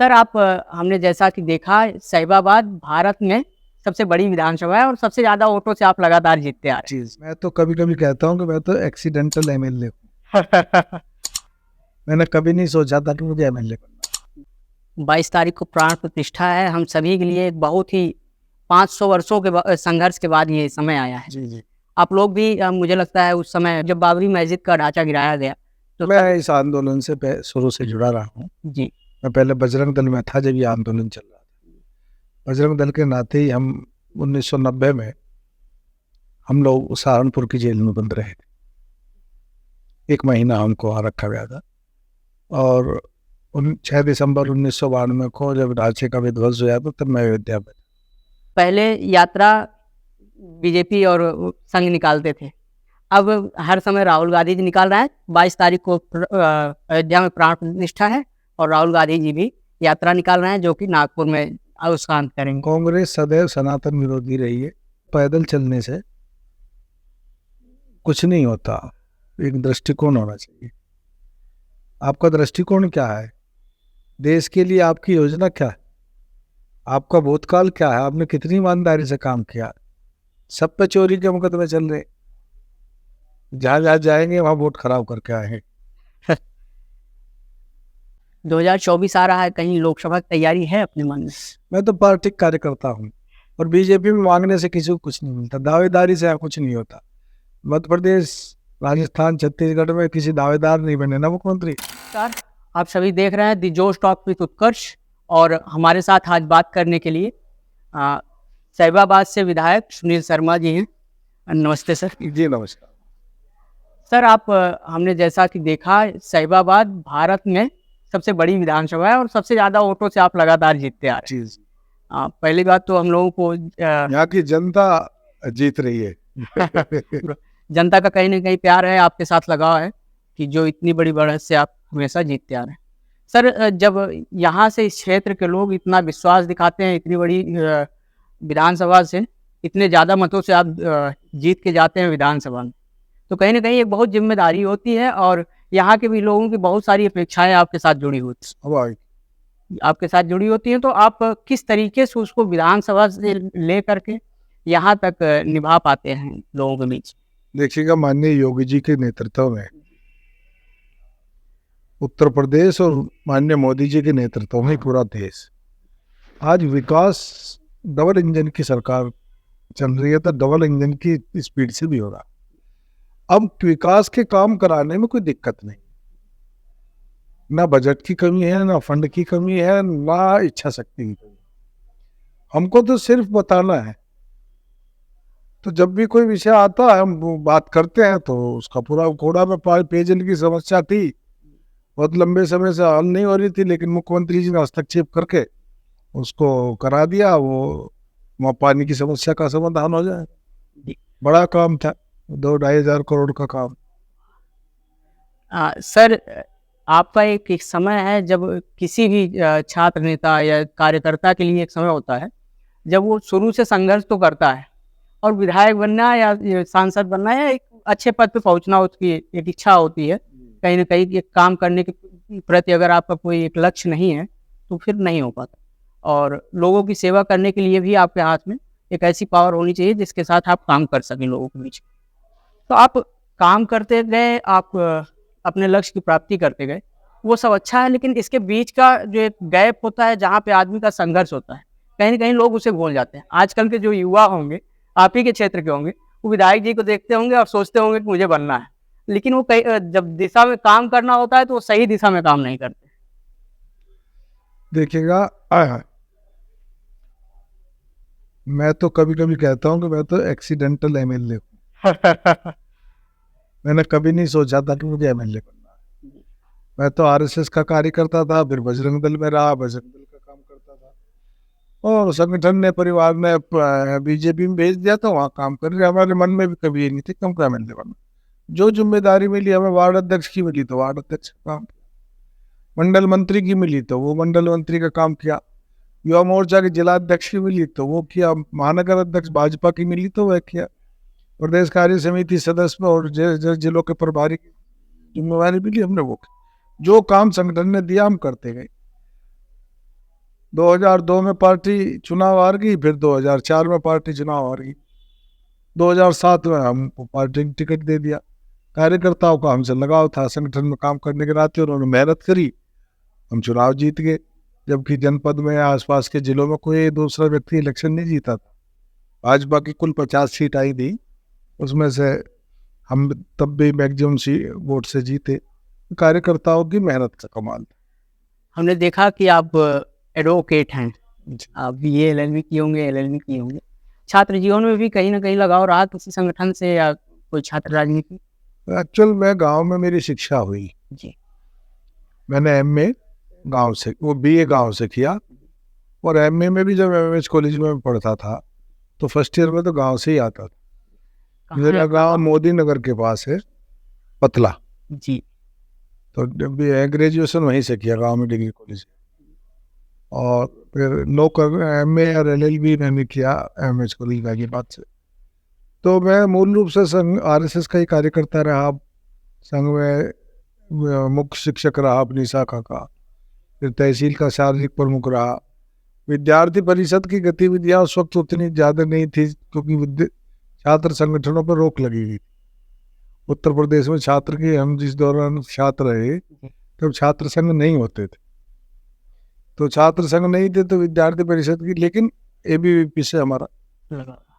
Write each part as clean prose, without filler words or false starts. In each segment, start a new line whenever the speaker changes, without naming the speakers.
Sir हमने जैसा कि देखा साहिबाबाद भारत में सबसे बड़ी विधानसभा है और सबसे ज़्यादा वोटों से आप लगातार जीतते आ रहे
चीज मैं तो कभी कभी कहता हूँ कि मैं तो एक्सीडेंटल एमएलए हूँ।
हैं।
मैंने कभी नहीं सोचा था कि मुझे एमएलए बनना।
22 तारीख को प्राण प्रतिष्ठा है, हम सभी के लिए एक बहुत ही 500 वर्षों के संघर्ष के बाद ये समय आया है।
जी जी।
आप लोग भी मुझे लगता है उस समय जब बाबरी मस्जिद का ढांचा गिराया गया तो
मैं इस आंदोलन से शुरू से जुड़ा रहा हूँ।
जी
मैं पहले बजरंग दल में था जब ये आंदोलन चल रहा था। बजरंग दल के नाते ही हम 1990 में हम लोग सहारनपुर की जेल में बंद रहे थे। 1 महीना हमको वहाँ रखा गया था और 6 दिसंबर 1992 को जब ढांचे का विध्वंस हुआ था तब मैं अयोध्या में।
पहले यात्रा बीजेपी और संघ निकालते थे, अब हर समय राहुल गांधी जी निकाल रहे हैं। 22 तारीख को अयोध्या में प्राण प्रतिष्ठा है और राहुल गांधी जी भी यात्रा निकाल रहे हैं जो कि नागपुर में अवसान करेंगे।
कांग्रेस सदैव सनातन विरोधी रही है। पैदल चलने से कुछ नहीं होता, एक दृष्टिकोण होना चाहिए। आपका दृष्टिकोण क्या है? देश के लिए आपकी योजना क्या है? आपका भूतकाल क्या है? आपने कितनी ईमानदारी से काम किया? सब पे चोरी के मुकदमे चल रहे, जहां जहां जाएंगे वहां वोट खराब करके आएंगे।
2024 आ रहा है, कहीं लोकसभा की तैयारी है अपने मन में?
मैं तो पार्टी कार्यकर्ता हूँ और बीजेपी में मांगने से किसी को कुछ नहीं मिलता, दावेदारी से कुछ नहीं होता। मध्य प्रदेश, राजस्थान, छत्तीसगढ़ में किसी दावेदार नहीं बने ना मुख्यमंत्री।
सर, आप सभी देख रहे हैं दी जोश टॉक विद उत्कर्ष और हमारे साथ आज बात करने के लिए साहिबाबाद से विधायक सुनील शर्मा जी हैं। नमस्ते सर।
जी नमस्कार।
सर, हमने जैसा कि देखा साहिबाबाद भारत में सबसे बड़ी विधानसभा है और सबसे ज़्यादा वोटों से आप लगातार जीतते आ रहे हैं।
जी।
पहली बात तो हम लोगों को
यहाँ की जनता जीत रही है।
जनता का कहीं ना कहीं प्यार है, आपके साथ लगाव है कि जो इतनी बड़ी बढ़त से आप हमेशा जीतते आ रहे हैं। सर, जब यहाँ से इस क्षेत्र के लोग इतना विश्वास दिखाते हैं, इतनी बड़ी विधानसभा से इतने ज़्यादा मतों से आप जीत के जाते हैं विधानसभा में, तो कहीं ना कहीं एक बहुत जिम्मेदारी होती है और यहाँ के भी लोगों की बहुत सारी अपेक्षाएं आपके साथ जुड़ी होती हैं। तो आप किस तरीके से उसको विधानसभा से ले करके यहाँ तक निभा पाते हैं लोगों के बीच?
देखिएगा, माननीय योगी जी के नेतृत्व में उत्तर प्रदेश और माननीय मोदी जी के नेतृत्व में पूरा देश आज विकास डबल इंजन की सरकार चल रही है, तो डबल इंजन की स्पीड से भी हो रहा। अब विकास के काम कराने में कोई दिक्कत नहीं, ना बजट की कमी है, ना फंड की कमी है, ना इच्छा शक्ति की कमी। हमको तो सिर्फ बताना है। तो जब भी कोई विषय आता है हम बात करते हैं तो उसका पूरा घोड़ा में पेयजल की समस्या थी, बहुत लंबे समय से हल नहीं हो रही थी, लेकिन मुख्यमंत्री जी ने हस्तक्षेप करके उसको करा दिया। वो वहाँ पानी की समस्या का समाधान हो जाए। बड़ा काम था, 2-2.5 करोड़ का काम।
सर, आपका एक समय है जब किसी भी छात्र नेता या कार्यकर्ता के लिए एक समय होता है जब वो शुरू से संघर्ष तो करता है और विधायक बनना या सांसद बनना या एक अच्छे पद पे पहुंचना उसकी एक इच्छा होती है। कहीं ना कहीं एक काम करने के प्रति अगर आपका कोई एक लक्ष्य नहीं है तो फिर नहीं हो पाता, और लोगों की सेवा करने के लिए भी आपके हाथ में एक ऐसी पावर होनी चाहिए जिसके साथ आप काम कर सकें लोगों के बीच। तो आप काम करते गए, आप अपने लक्ष्य की प्राप्ति करते गए, वो सब अच्छा है, लेकिन इसके बीच का जो एक गैप होता है जहाँ पे आदमी का संघर्ष होता है, कहीं ना कहीं लोग उसे भूल जाते हैं। आजकल के जो युवा होंगे, आप ही के क्षेत्र के होंगे, वो विधायक जी को देखते होंगे और सोचते होंगे कि मुझे बनना है, लेकिन वो जब दिशा में काम करना होता है तो वो सही दिशा में काम नहीं करते।
देखिएगा, मैं तो कभी कभी कहता हूँ कि मैं तो एक्सीडेंटल एमएलए हूँ। मैंने कभी नहीं सोचा था कि मुझे एमएलए बनना है। मैं तो आरएसएस का कार्यकर्ता था, फिर बजरंग दल में रहा, बजरंग दल का काम करता था और संगठन ने, परिवार ने बीजेपी में भेज दिया तो वहाँ काम कर रहे। हमारे मन में भी कभी ये नहीं थी कि हमको एमएलए बनना। जो जिम्मेदारी मिली हमें, वार्ड अध्यक्ष की मिली तो वार्ड अध्यक्ष का काम किया, मंडल मंत्री की मिली तो वो मंडल मंत्री का काम किया, युवा मोर्चा के जिला अध्यक्ष की मिली तो वो किया, महानगर अध्यक्ष भाजपा की मिली तो वह किया, प्रदेश कार्य समिति सदस्य और जिलों के प्रभारी की जिम्मेवारी मिली हमने वो की। जो काम संगठन ने दिया हम करते गए। 2002 में पार्टी चुनाव हार गई, फिर 2004 में पार्टी चुनाव हार गई, 2007 में हमको पार्टी ने टिकट दे दिया। कार्यकर्ताओं का हमसे लगाव था, संगठन में काम करने के नाते उन्होंने मेहनत करी, हम चुनाव जीत गए। जबकि जनपद में या आसपास के जिलों में कोई दूसरा व्यक्ति इलेक्शन नहीं जीता था। भाजपा की कुल 50 सीट आई थी, उसमें से हम तब भी मैक्सिमम वोट से जीते। कार्यकर्ताओं की मेहनत का कमाल।
हमने देखा कि आप एडवोकेट हैं, आप BA LLB किए होंगे, LLB किए होंगे। छात्र जीवन में भी कहीं ना कहीं लगाव रहा किसी संगठन से या कोई छात्र राजनीति?
एक्चुअल में गांव में मेरी शिक्षा हुई
जी।
मैंने MA गांव से, वो BA गांव से किया, और MA में भी जब MMH कॉलेज में पढ़ता था तो फर्स्ट ईयर में तो गांव से ही आता था। मेरा गांव मोदी नगर के पास है, पतला
जी।
तो ग्रेजुएशन वहीं से किया, गांव में डिग्री कॉलेज। और फिर MA और LLB मैंने किया MH कॉलेज के बाद से। तो मैं मूल रूप से संघ RSS का ही कार्यकर्ता रहा, संघ में मुख्य शिक्षक रहा अपनी शाखा का, फिर तहसील का शारीरिक प्रमुख रहा। विद्यार्थी परिषद की गतिविधियां उस वक्त उतनी ज़्यादा नहीं थी, क्योंकि छात्र संगठनों पर रोक लगी हुई। उत्तर प्रदेश में छात्र की, हम जिस दौरान छात्र रहे तब छात्र संघ नहीं होते थे, तो छात्र संघ नहीं थे तो विद्यार्थी परिषद की, लेकिन ABVP से हमारा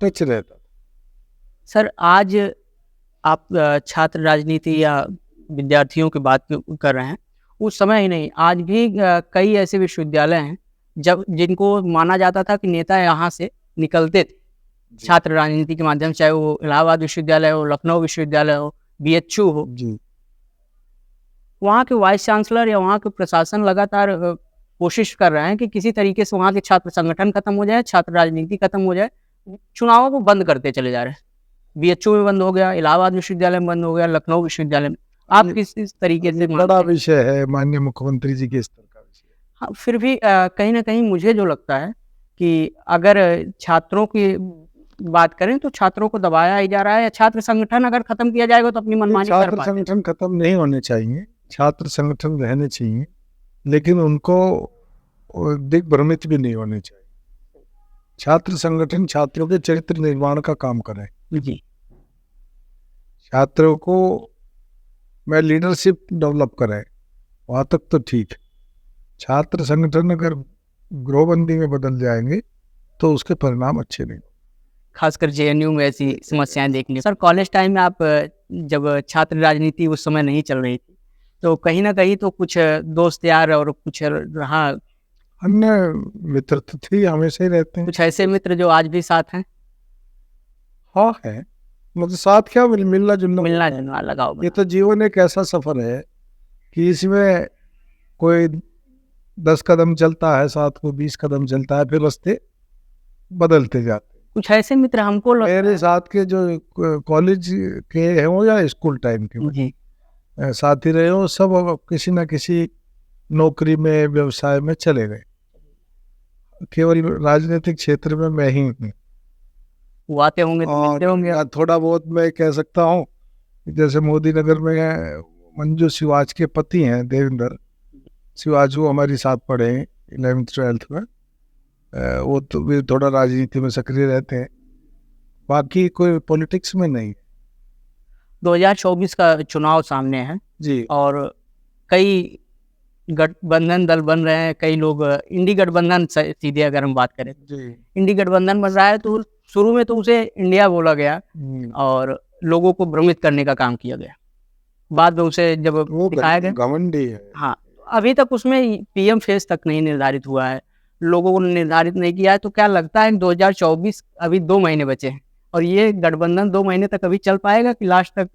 टच रहता था।
सर, आज आप छात्र राजनीति या विद्यार्थियों की बात कर रहे हैं, उस समय ही नहीं, आज भी कई ऐसे विश्वविद्यालय हैं जब जिनको माना जाता था कि नेता यहाँ से निकलते थे छात्र राजनीति के माध्यम से, चाहे वो इलाहाबाद विश्वविद्यालय हो, लखनऊ विश्वविद्यालय हो, BHU हो
जी।
वहाँ के वाइस चांसलर या वहाँ के प्रशासन लगातार कोशिश कर रहे हैं कि किसी तरीके से वहाँ के छात्र संगठन खत्म हो जाए, छात्र राजनीति खत्म हो जाए, चुनावों को बंद करते चले जा रहे हैं। BHU में बंद हो गया, इलाहाबाद विश्वविद्यालय में बंद हो गया, लखनऊ विश्वविद्यालय में। आप किस तरीके से?
बड़ा विषय है, माननीय मुख्यमंत्री जी के स्तर का विषय।
हाँ, फिर भी कहीं ना कहीं मुझे जो लगता है कि अगर छात्रों की बात करें तो छात्रों को दबाया ही जा रहा है, या छात्र संगठन अगर खत्म किया जाएगा तो अपनी मनमानी कर पाएंगे।
छात्र संगठन खत्म नहीं होने चाहिए, छात्र संगठन रहने चाहिए, लेकिन उनको दिग्भ्रमित भी नहीं होने चाहिए। छात्र संगठन छात्रों के चरित्र निर्माण का काम करें।
जी।
छात्रों को मैं लीडरशिप डेवलप करें, वहाँ तक तो ठीक। छात्र संगठन अगर ग्रोहबंदी में बदल जाएंगे तो उसके परिणाम अच्छे नहीं।
खासकर JNU में ऐसी समस्याएं देखने। सर, कॉलेज टाइम में आप जब छात्र राजनीति उस समय नहीं चल रही थी, तो कहीं ना कहीं तो कुछ दोस्त यार और कुछ रहा,
अन्य मित्र तो थे, हमेशा ही रहते हैं।
कुछ ऐसे मित्र जो आज भी साथ हैं?
हाँ है, मतलब साथ क्या, मिलना जुलना
लगाओ।
ये तो जीवन एक ऐसा सफर है कि इसमें कोई 10 कदम चलता है, साथ को 20 कदम चलता है, फिर रास्ते बदलते जाते।
कुछ ऐसे मित्र हमको
मेरे साथ के जो कॉलेज के हो या स्कूल टाइम के
जी
साथी रहे हो, सब अब किसी न किसी नौकरी में, व्यवसाय में चले गए। केवल राजनीतिक क्षेत्र में मैं ही हूँ।
आते होंगे तो मिलते होंगे।
थोड़ा बहुत मैं कह सकता हूँ, जैसे मोदी नगर में मंजू शिवाज के पति हैं देवेंद्र शिवाज, वो हमारे साथ पढ़े 11th-12th में, वो तो भी थोड़ा राजनीति में सक्रिय रहते हैं, बाकी कोई पॉलिटिक्स में नहीं।
2024 का चुनाव सामने है
जी,
और कई गठबंधन दल बन रहे हैं, कई लोग इंडी गठबंधन, सीधे अगर हम बात करें
जी।
इंडी गठबंधन बन रहा है, तो शुरू में तो उसे इंडिया बोला गया और लोगों को भ्रमित करने का काम किया गया, बाद में उसे जब दिखाया गया
घमंडी है।
हाँ, अभी तक उसमें PM फेस तक नहीं निर्धारित हुआ है, लोगों को निर्धारित नहीं किया है। तो क्या लगता है 2024 अभी 2 महीने बचे हैं और ये गठबंधन 2 महीने तक अभी चल पाएगा कि लास्ट तक?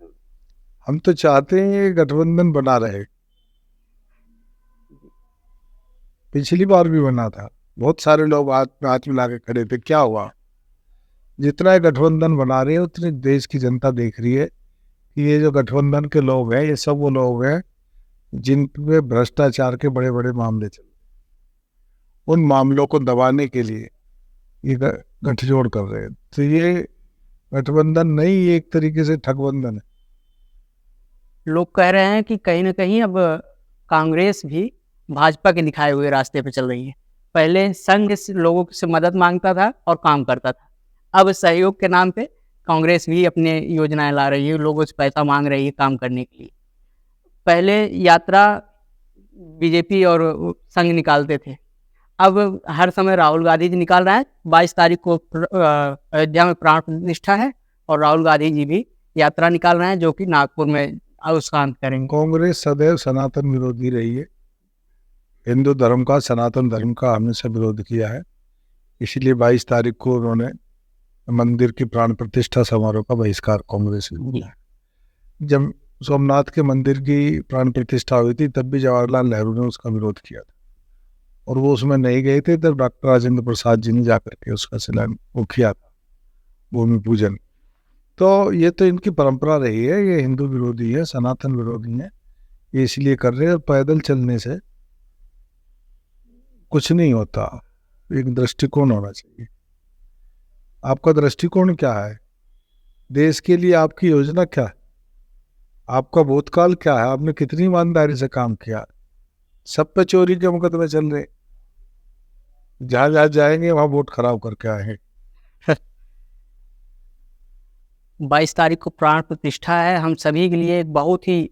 हम तो चाहते हैं ये गठबंधन बना रहे। पिछली बार भी बना था, बहुत सारे लोग हाथ मिला के खड़े थे, क्या हुआ? जितना गठबंधन बना रहे हैं उतनी देश की जनता देख रही है कि ये जो गठबंधन के लोग हैं, ये सब वो लोग हैं जिन पे भ्रष्टाचार के बड़े बड़े मामले चल रहे हैं। उन मामलों को दबाने के लिए ये गठजोड़ कर रहे हैं। तो ये गठबंधन नहीं, ये एक तरीके से ठगबंधन है।
लोग कह रहे हैं कि कहीं ना कहीं अब कांग्रेस भी भाजपा के दिखाए हुए रास्ते पे चल रही है, पहले संघ से लोगों से मदद मांगता था और काम करता था। अब सहयोग के नाम पे कांग्रेस भी अपने योजनाएं ला रही है, लोगों से पैसा मांग रही है काम करने के लिए। पहले यात्रा बीजेपी और संघ निकालते थे, अब हर समय राहुल गांधी जी निकाल रहा है। 22 तारीख को अयोध्या में प्राण प्रतिष्ठा है और राहुल गांधी जी भी यात्रा निकाल रहे हैं, जो कि नागपुर में उसका अंत करेंगे।
कांग्रेस सदैव सनातन विरोधी रही है, हिंदू धर्म का, सनातन धर्म का हमेशा विरोध किया है। इसलिए 22 तारीख को उन्होंने मंदिर की प्राण प्रतिष्ठा समारोह का बहिष्कार कांग्रेस ने किया। जब सोमनाथ के मंदिर की प्राण प्रतिष्ठा हुई थी तब भी जवाहरलाल नेहरू ने उसका विरोध किया था, और वो उसमें नहीं गए थे, तब डॉक्टर राजेंद्र प्रसाद जी ने जाकर के उसका वो किया था, भूमि पूजन। तो ये तो इनकी परंपरा रही है, ये हिंदू विरोधी है, सनातन विरोधी है, ये इसलिए कर रहे हैं। पैदल चलने से कुछ नहीं होता, एक दृष्टिकोण होना चाहिए। आपका दृष्टिकोण क्या है? देश के लिए आपकी योजना क्या है? आपका भूतकाल क्या है? आपने कितनी ईमानदारी से काम किया? सब पे चोरी के मुकदमे चल रहे, जहां जहां जाएंगे वहां वोट खराब करके आए।
22 तारीख को प्राण प्रतिष्ठा है, हम सभी के लिए बहुत ही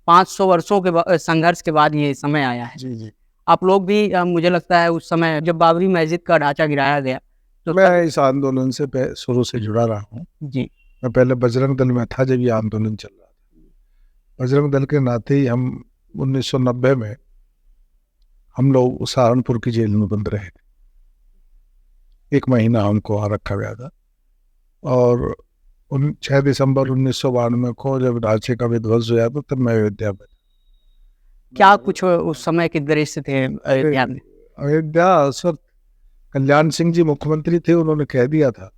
500 वर्षों के संघर्ष के बाद ये समय आया है।
जी जी।
आप लोग भी मुझे लगता है उस समय जब बाबरी मस्जिद का ढांचा गिराया गया तो
मैं इस आंदोलन से शुरू से जुड़ा रहा हूँ
जी।
मैं पहले बजरंग दल में था जब ये आंदोलन चल रहा था। बजरंग दल के नाते ही हम 1990 में हम लोग सहारनपुर की जेल में बंद रहे थे। 1 महीना हमको वहाँ रखा गया था, और 6 दिसंबर 1992 को जब ढांचे का विध्वंस हुआ तो तब मैं अयोध्या में।
क्या कुछ उस समय के दृश्य थे अयोध्या में?
अयोध्या उस वक्त कल्याण सिंह जी मुख्यमंत्री थे, उन्होंने कह दिया था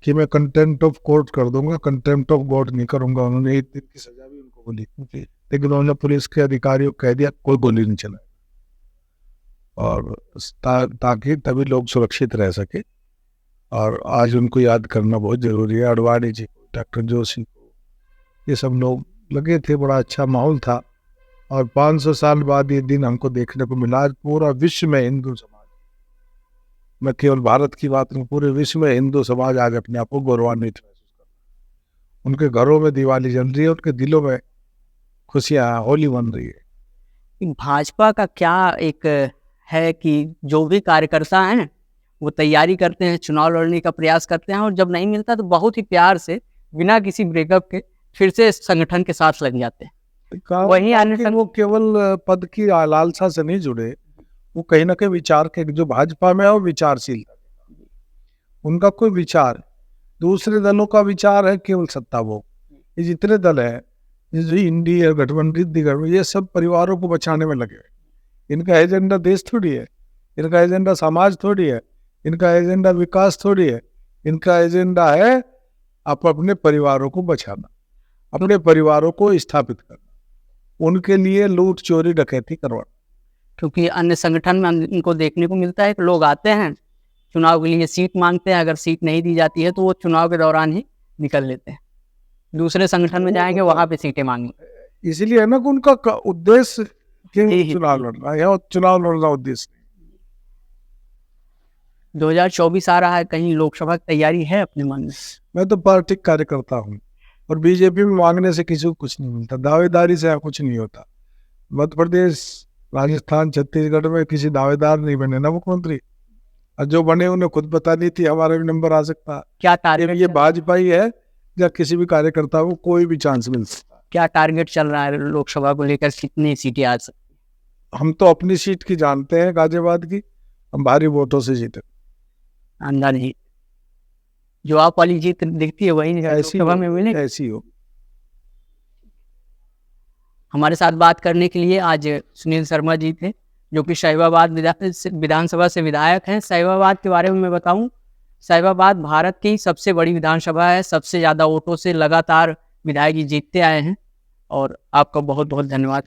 कि मैं कंटेम्प्ट ऑफ कोर्ट कर दूंगा, कंटेम्प्ट ऑफ गॉड नहीं करूंगा। उन्होंने 1 दिन की सजा भी उनको बोली, लेकिन उन्होंने पुलिस के अधिकारियों को कह दिया कोई गोली नहीं चलाए, और ताकि तभी लोग सुरक्षित रह सके। और आज उनको याद करना बहुत जरूरी है। अडवाणी जी को, डॉक्टर जोशी को, ये सब लोग लगे थे, बड़ा अच्छा माहौल था। और 500 साल बाद ये दिन हमको देखने को मिला। आज पूरा विश्व में हिंदू समाज, मैं केवल भारत की बात नहीं, पूरे विश्व में हिंदू समाज आज अपने आप को गौरवान्वित महसूस कर रहा है। उनके घरों में दिवाली जल रही है, उनके दिलों में खुशियां, होली बन रही है।
भाजपा का क्या एक है कि जो भी कार्यकर्ता हैं वो तैयारी करते हैं, चुनाव लड़ने का प्रयास करते हैं, और जब नहीं मिलता तो बहुत ही प्यार से बिना किसी ब्रेकअप के फिर से संगठन के साथ लग जाते हैं। वही आने तक
वो केवल पद की लालसा से नहीं जुड़े, वो कहीं ना कहीं विचार के, जो भाजपा में है वो विचारशील, उनका कोई विचार, दूसरे दलों का विचार है केवल सत्ता भोग। ये जितने दल है, इंडिया गठबंधन, ये सब परिवारों को बचाने में लगे। इनका एजेंडा देश थोड़ी है, इनका एजेंडा समाज थोड़ी है, इनका एजेंडा विकास थोड़ी है। इनका एजेंडा है आप अपने परिवारों को बचाना, अपने परिवारों को स्थापित करना, उनके लिए लूट चोरी डकैती करवाना।
क्योंकि अन्य संगठन में इनको देखने को मिलता है कि लोग आते हैं चुनाव के लिए, सीट मांगते हैं, अगर सीट नहीं दी जाती है तो वो चुनाव के दौरान ही निकल लेते हैं, दूसरे संगठन में जाएंगे, वहां पे सीटें मांगेंगे।
इसीलिए है ना कि उनका उद्देश्य चुनाव लड़ना है, और चुनाव लड़ना उद्देश्य।
2024 आ रहा है, कहीं लोकसभा की तैयारी है अपने मन में?
मैं तो पार्टी कार्यकर्ता हूँ, और बीजेपी में मांगने से किसी को कुछ नहीं मिलता, दावेदारी से कुछ नहीं होता। मध्य प्रदेश, राजस्थान, छत्तीसगढ़ में किसी दावेदार नहीं बने ना मुख्यमंत्री, और जो बने उन्हें खुद पता नहीं थी हमारा भी नंबर आ सकता।
क्या टारगेट?
ये भाजपा ही है या किसी भी कार्यकर्ता को कोई भी चांस मिल सकता।
क्या टारगेट चल रहा है लोकसभा को लेकर, कितनी सीटें आ सकती?
हम तो अपनी सीट की जानते हैं, गाजियाबाद की, हम भारी वोटों से जीते।
अंदर ही जो आप वाली जीत दिखती है वही लोकसभा में मिले,
ऐसी हो।
हमारे साथ बात करने के लिए आज सुनील शर्मा जी थे, जो कि साहिबाबाद विधानसभा से विधायक हैं। साहिबाबाद के बारे में मैं बताऊं, साहिबाबाद भारत की सबसे बड़ी विधानसभा है, सबसे ज़्यादा वोटों से लगातार विधायक जी जीतते आए हैं। और आपका बहुत बहुत धन्यवाद।